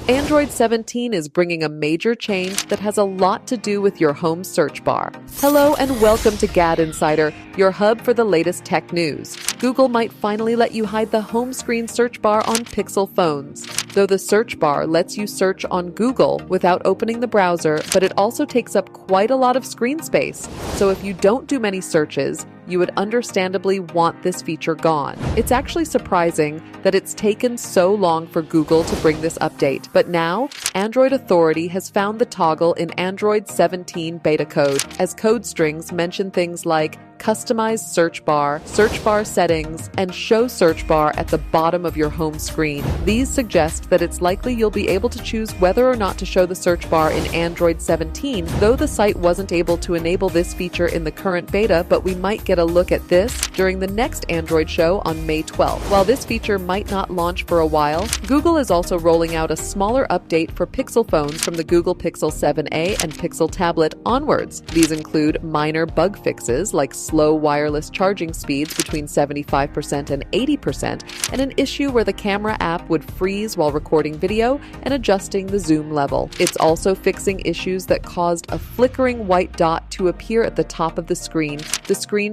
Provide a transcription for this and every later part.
Android 17 is bringing a major change that has a lot to do with your home search bar. Hello and welcome to GadInsider, your hub for the latest tech news. Google might finally let you hide the home screen search bar on Pixel phones. Though the search bar lets you search on Google without opening the browser, but it also takes up quite a lot of screen space. So if you don't do many searches, you would understandably want this feature gone. It's actually surprising that it's taken so long for Google to bring this update, but now Android Authority has found the toggle in Android 17 beta code, as code strings mention things like customize search bar settings, and show search bar at the bottom of your home screen. These suggest that it's likely you'll be able to choose whether or not to show the search bar in Android 17, though the site wasn't able to enable this feature in the current beta, but we might get a look at this during the next Android show on May 12th. While this feature might not launch for a while, Google is also rolling out a smaller update for Pixel phones from the Google Pixel 7a and Pixel tablet onwards. These include minor bug fixes like slow wireless charging speeds between 75% and 80%, and an issue where the camera app would freeze while recording video and adjusting the zoom level. It's also fixing issues that caused a flickering white dot to appear at the top of the screen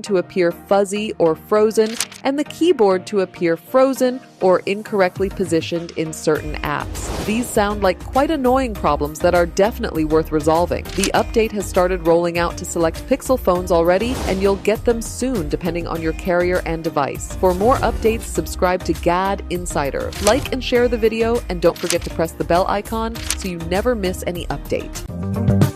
to appear fuzzy or frozen, and the keyboard to appear frozen or incorrectly positioned in certain apps. These sound like quite annoying problems that are definitely worth resolving. The update has started rolling out to select Pixel phones already, and you'll get them soon depending on your carrier and device. For more updates, subscribe to GadInsider. Like and share the video, and don't forget to press the bell icon so you never miss any update.